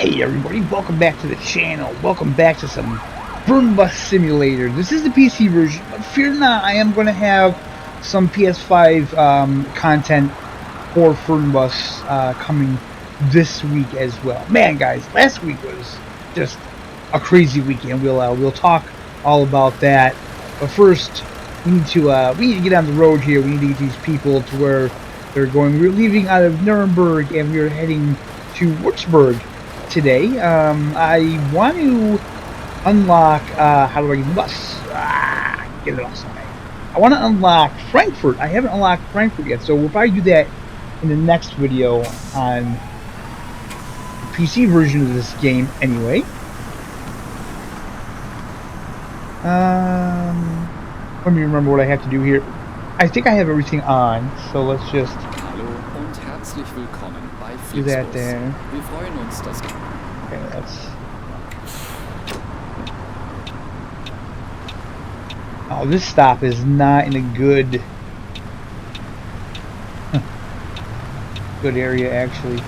Hey everybody, welcome back to the channel. Welcome back to some Fernbus Simulator. This is the PC version, but fear not, I am going to have some PS5 content for Fernbus coming this week as well. Man, guys, last week was just a crazy weekend. We'll talk all about that. But first, we need to get on the road here. We need to get these people to where they're going. We're leaving out of Nuremberg and we're heading to Würzburg today. I want to unlock, how do I get the bus? Get it off. I want to unlock Frankfurt. I haven't unlocked Frankfurt yet, so we'll probably do that in the next video on the PC version of this game anyway. Let me remember what I have to do here. I think I have everything on, so let's just do that there. Okay, that's... Oh, this stop is not in a good area, actually.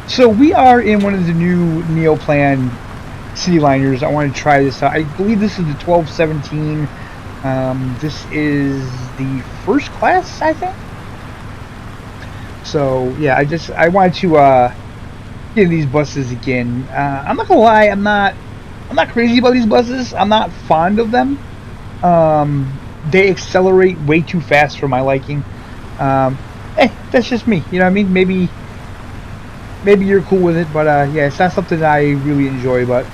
So we are in one of the new Neoplan city liners. I want to try this out. I believe this is the 1217. This is the first class, I think. So yeah, I wanted to get these buses again. I'm not gonna lie, I'm not crazy about these buses. I'm not fond of them. They accelerate way too fast for my liking. That's just me. You know what I mean? Maybe you're cool with it, but yeah, it's not something that I really enjoy. But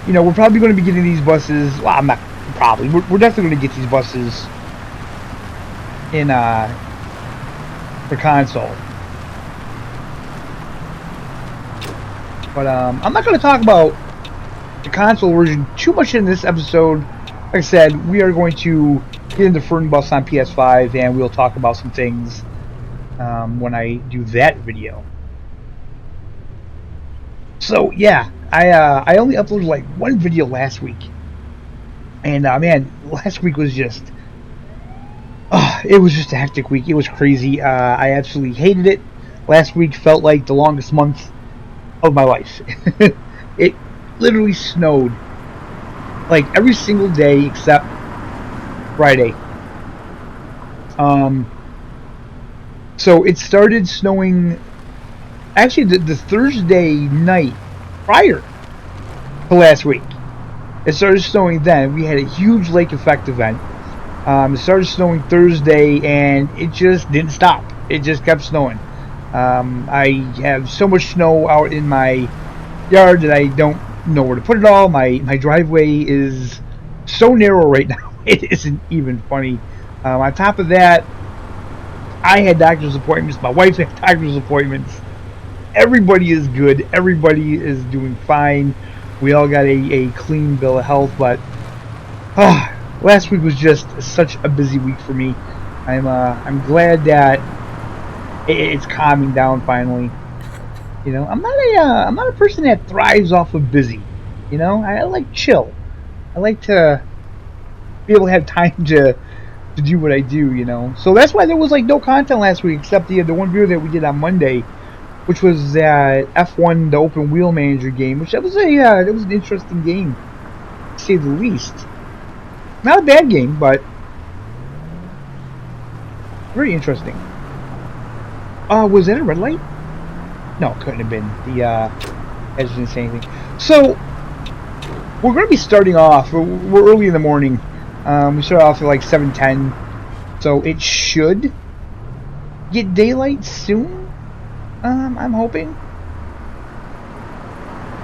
you know, we're probably going to be getting these buses. Well, I'm not probably. We're definitely going to get these buses in for console. But I'm not going to talk about the console version too much in this episode. Like I said, we are going to get into Fernbus on PS5, and we'll talk about some things when I do that video. So yeah, I only uploaded like one video last week, and man, last week was just it was just a hectic week. It was crazy. I absolutely hated it. Last week felt like the longest month of my life. It literally snowed like every single day except Friday. So it started snowing actually the Thursday night prior to last week. It started snowing then. We had a huge lake effect event. It started snowing Thursday and it just didn't stop. It just kept snowing. I have so much snow out in my yard that I don't know where to put it all. My driveway is so narrow right now, it isn't even funny. On top of that, I had doctor's appointments. My wife had doctor's appointments. Everybody is good. Everybody is doing fine. We all got a clean bill of health, but last week was just such a busy week for me. I'm glad that it's calming down finally. You know, I'm not a person that thrives off of busy. You know, I like chill. I like to be able to have time to do what I do. You know, so that's why there was like no content last week except the one video that we did on Monday, which was that F1, the open wheel manager game, which that was an interesting game, to say the least. Not a bad game, but very interesting. Was that a red light? No, it couldn't have been. The edge didn't say anything. So we're going to be starting off. We're early in the morning. We start off at like 7:10, so it should get daylight soon. I'm hoping.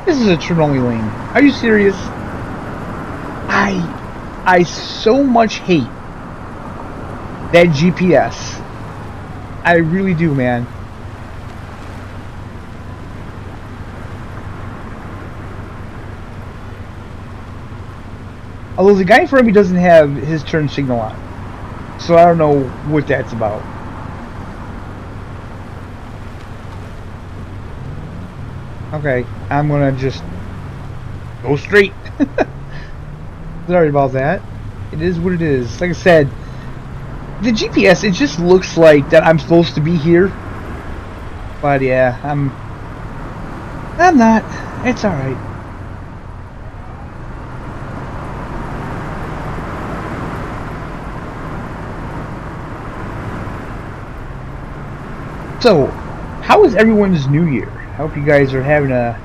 This is a turn-only lane. Are you serious? I so much hate that GPS. I really do, man. Although the guy in front of me doesn't have his turn signal on, so I don't know what that's about. Okay, I'm gonna just go straight. Sorry about that. It is what it is. Like I said, the GPS, it just looks like that I'm supposed to be here. But yeah, I'm not. It's alright. So, how was everyone's New Year? I hope you guys are having a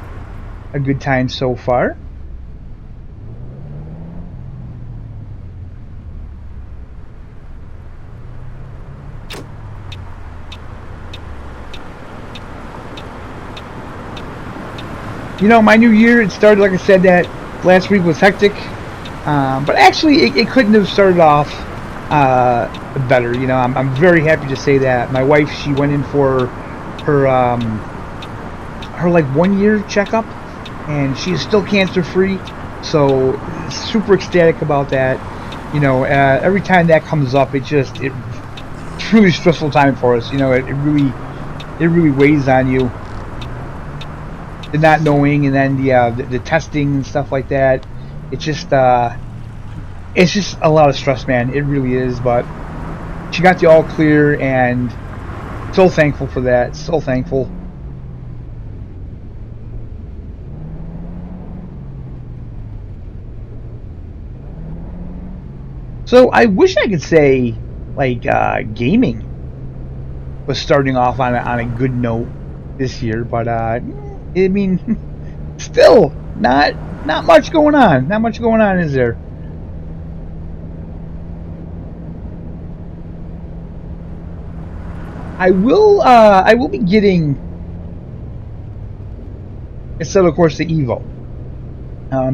good time so far. You know, my New Year, it started, like I said, that last week was hectic. But actually, it couldn't have started off better. You know, I'm very happy to say that. My wife, she went in for her like 1 year checkup, and she is still cancer free. So super ecstatic about that. You know, every time that comes up, it's really stressful time for us. You know, it really weighs on you, the not knowing, and then the testing and stuff like that. It's just a lot of stress, man. It really is. But she got the all clear, and so thankful for that. So thankful. So I wish I could say like gaming was starting off on a good note this year, but I mean, still not much going on. Not much going on, is there? I will be getting, instead of course, the Evo.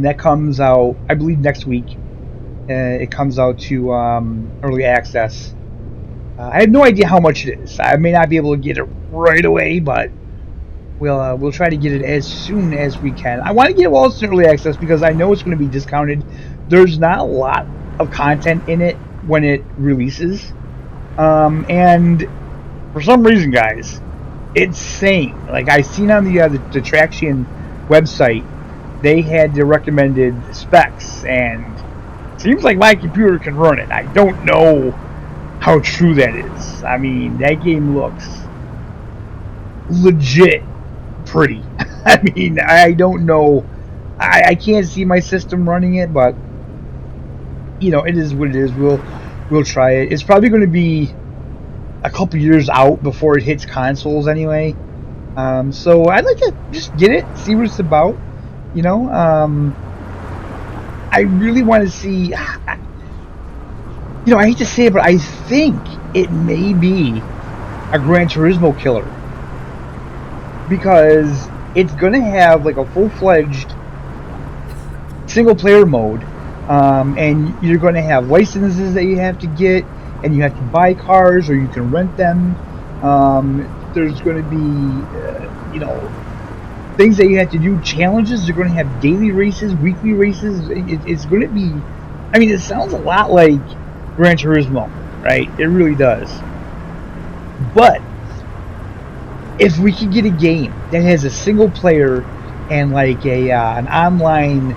That comes out, I believe, next week. It comes out to early access. I have no idea how much it is. I may not be able to get it right away, but we'll try to get it as soon as we can. I want to get it while it's in early access because I know it's going to be discounted. There's not a lot of content in it when it releases, and for some reason, guys, it's saying, like I seen on the Traction website, they had the recommended specs, and it seems like my computer can run it. I don't know how true that is. I mean, that game looks legit pretty. I mean, I don't know. I can't see my system running it, but you know, it is what it is. We'll try it. It's probably going to be a couple years out before it hits consoles anyway. So I'd like to just get it, see what it's about. You know, I really want to see. You know, I hate to say it, but I think it may be a Gran Turismo killer because it's going to have like a full-fledged single-player mode, and you're going to have licenses that you have to get, and you have to buy cars or you can rent them. There's going to be, you know, things that you have to do, challenges. You're going to have daily races, weekly races. It's going to be, I mean, it sounds a lot like Gran Turismo, right? It really does. But if we could get a game that has a single player and like an online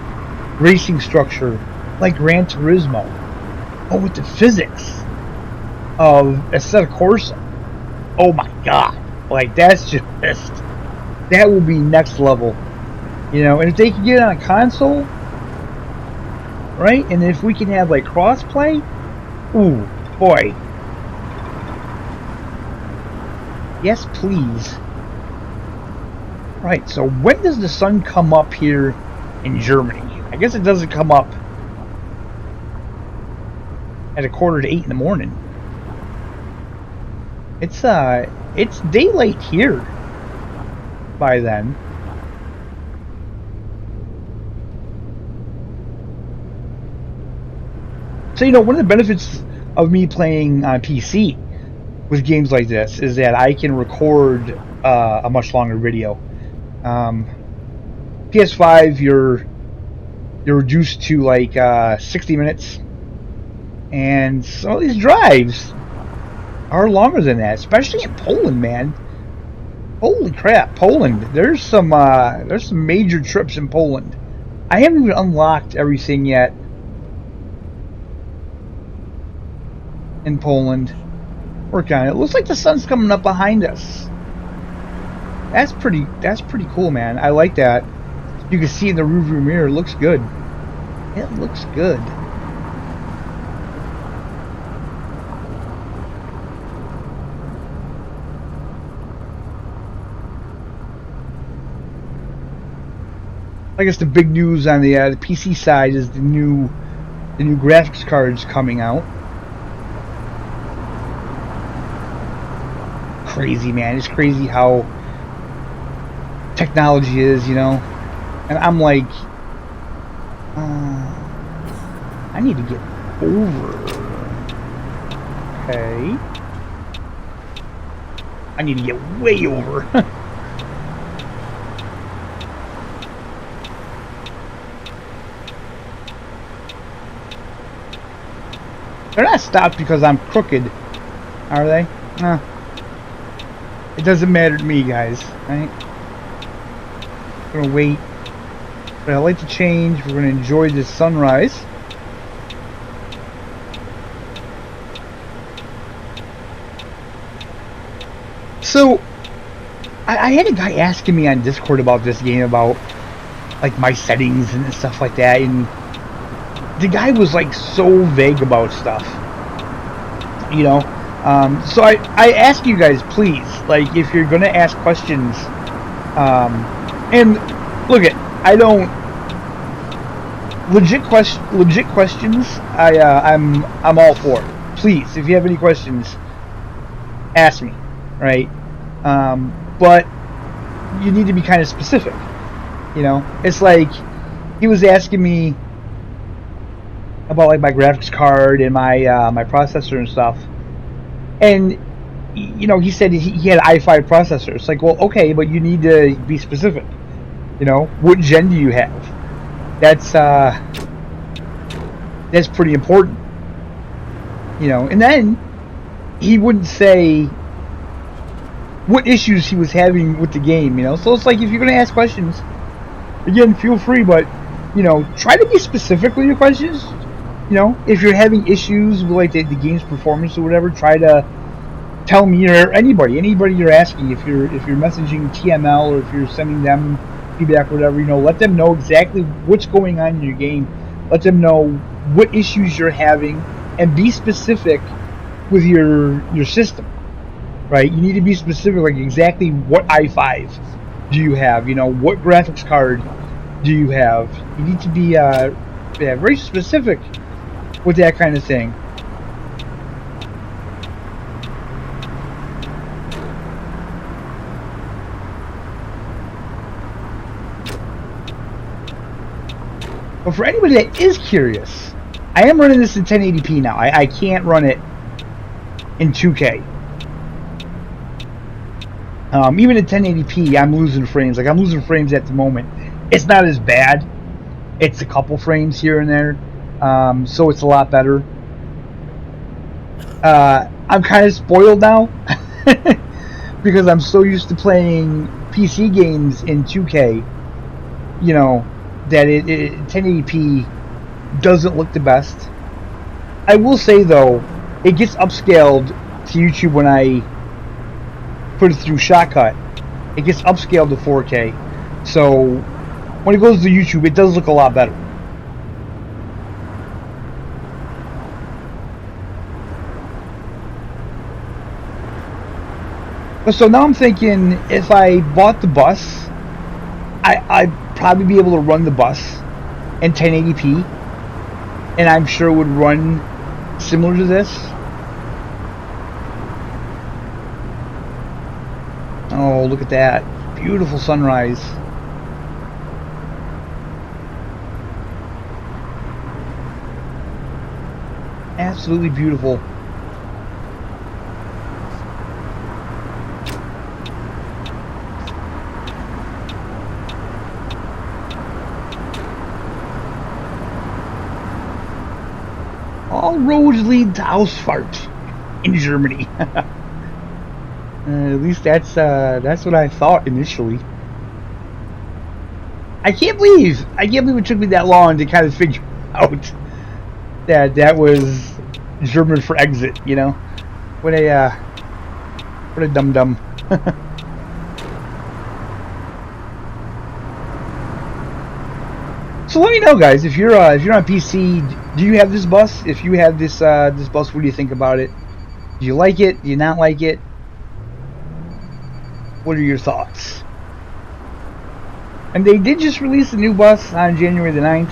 racing structure like Gran Turismo, but with the physics of Assetto Corsa, oh my god, like that's just, that will be next level, you know. And if they can get it on a console, right, and if we can have like cross-play, ooh, boy, yes please. Right, so when does the sun come up here in Germany? I guess it doesn't come up at 7:45 in the morning. It's daylight here by then. So, you know, one of the benefits of me playing on PC with games like this is that I can record a much longer video. PS5, you're reduced to like 60 minutes, and some of these drives are longer than that, especially in Poland, man. Holy crap, Poland! There's some major trips in Poland. I haven't even unlocked everything yet in Poland. Work on it. It looks like the sun's coming up behind us. That's pretty cool, man. I like that. You can see in the rearview mirror. It looks good. It looks good. I guess the big news on the PC side is the new graphics cards coming out. Crazy, man. It's crazy how technology is, you know. And I'm like, I need to get over. Okay. I need to get way over. They're not stopped because I'm crooked, are they? It doesn't matter to me, guys. Right? I'm gonna wait. But I like to change. We're gonna enjoy this sunrise. So, I had a guy asking me on Discord about this game, about like my settings and stuff like that, and the guy was like so vague about stuff, you know. So I ask you guys, please, like, if you're gonna ask questions, and look it, I don't legit questions. I'm all for it. Please, if you have any questions, ask me, right? But you need to be kind of specific, you know. It's like he was asking me about like my graphics card and my my processor and stuff, and you know, he said he had an i5 processor. It's like, well, okay, but you need to be specific. You know, what gen do you have? That's pretty important. You know, and then he wouldn't say what issues he was having with the game. You know, so it's like, if you're gonna ask questions, again, feel free, but you know, try to be specific with your questions. You know, if you're having issues with like the game's performance or whatever, try to tell me, or anybody you're asking. If you're messaging TML, or if you're sending them feedback or whatever, you know, let them know exactly what's going on in your game. Let them know what issues you're having, and be specific with your system. Right? You need to be specific, like exactly what i5 do you have. You know, what graphics card do you have? You need to be very specific with that kind of thing. But for anybody that is curious, I am running this in 1080p now. I can't run it in 2K. Even at 1080p, I'm losing frames. Like, I'm losing frames at the moment. It's not as bad. It's a couple frames here and there. So it's a lot better. I'm kind of spoiled now because I'm so used to playing PC games in 2K, you know, that 1080p doesn't look the best. I will say, though, it gets upscaled to YouTube when I put it through Shotcut. It gets upscaled to 4K. So when it goes to YouTube, it does look a lot better. So now I'm thinking, if I bought the bus, I'd probably be able to run the bus in 1080p, and I'm sure it would run similar to this. Oh, look at that. Beautiful sunrise. Absolutely beautiful. All roads lead to Ausfahrt in Germany. At least that's what I thought initially. I can't believe it took me that long to kind of figure out that was German for exit. You know, what a dum-dum. So let me know, guys, if you're on PC, do you have this bus? If you have this this bus, what do you think about it? Do you like it? Do you not like it? What are your thoughts? And they did just release a new bus on January the 9th.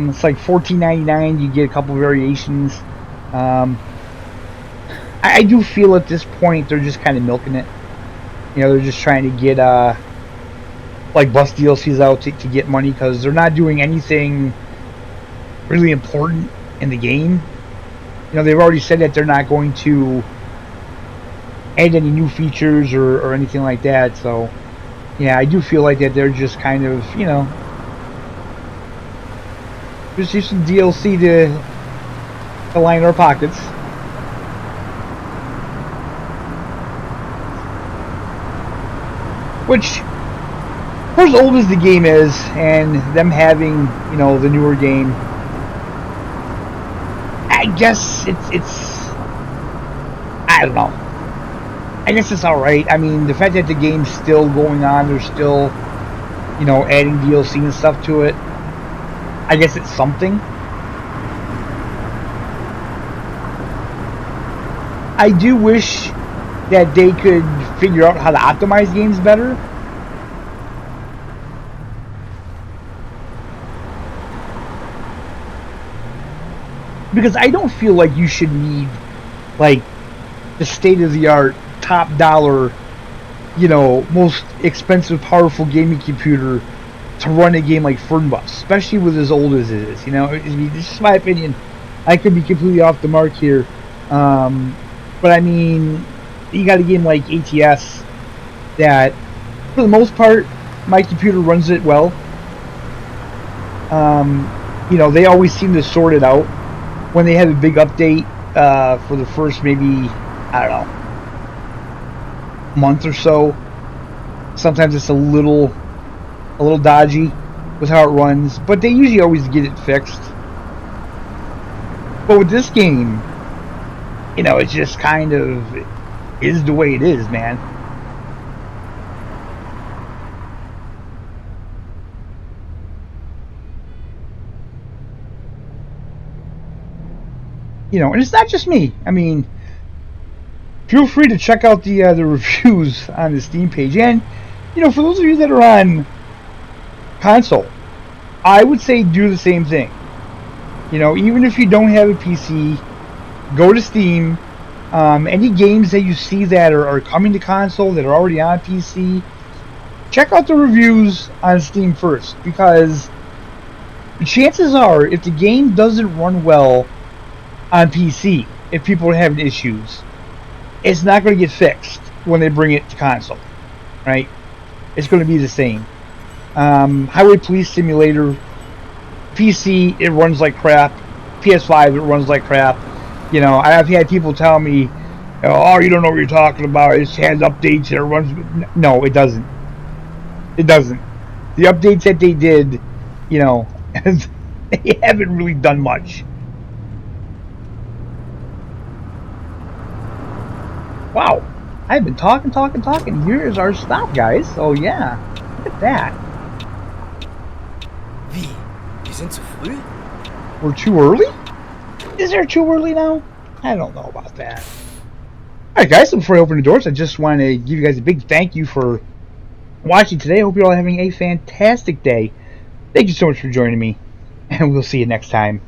It's like $14.99. You get a couple variations. I do feel at this point they're just kind of milking it. You know, they're just trying to get like bus DLCs out to get money, because they're not doing anything really important in the game. You know, they've already said that they're not going to add any new features or anything like that. So yeah, I do feel like that they're just kind of, you know, just use some DLC to line our pockets. Which, for as old as the game is, and them having, you know, the newer game, I guess it's I don't know. I guess it's alright. I mean, the fact that the game's still going on, they're still, you know, adding DLC and stuff to it, I guess it's something. I do wish that they could figure out how to optimize games better. Because I don't feel like you should need, like, the state-of-the-art, top-dollar, you know, most expensive, powerful gaming computer to run a game like Fernbus, especially with as old as it is. You know, it's just my opinion. I could be completely off the mark here, but I mean, you got a game like ATS that, for the most part, my computer runs it well. You know, they always seem to sort it out when they have a big update for the first maybe, I don't know, month or so. Sometimes it's a little dodgy with how it runs, but they usually always get it fixed. But with this game, you know, it's just kind of is the way it is, man. You know, and it's not just me. I mean, feel free to check out the reviews on the Steam page. And, you know, for those of you that are on console, I would say do the same thing. You know, even if you don't have a PC, go to Steam. Any games that you see that are coming to console that are already on PC, check out the reviews on Steam first. Because chances are, if the game doesn't run well on PC, if people are having issues, it's not going to get fixed when they bring it to console, right? It's going to be the same. Highway Police Simulator, PC, it runs like crap. PS5, it runs like crap. You know, I've had people tell me, oh, you don't know what you're talking about. It has updates and it runs. No, it doesn't. It doesn't. The updates that they did, you know, they haven't really done much. Wow, I've been talking. Here's our stop, guys. Oh yeah, look at that. Wie? Wir sind zu früh? We're too early? Is there too early now? I don't know about that. Alright guys, so before I open the doors, I just want to give you guys a big thank you for watching today. I hope you're all having a fantastic day. Thank you so much for joining me, and we'll see you next time.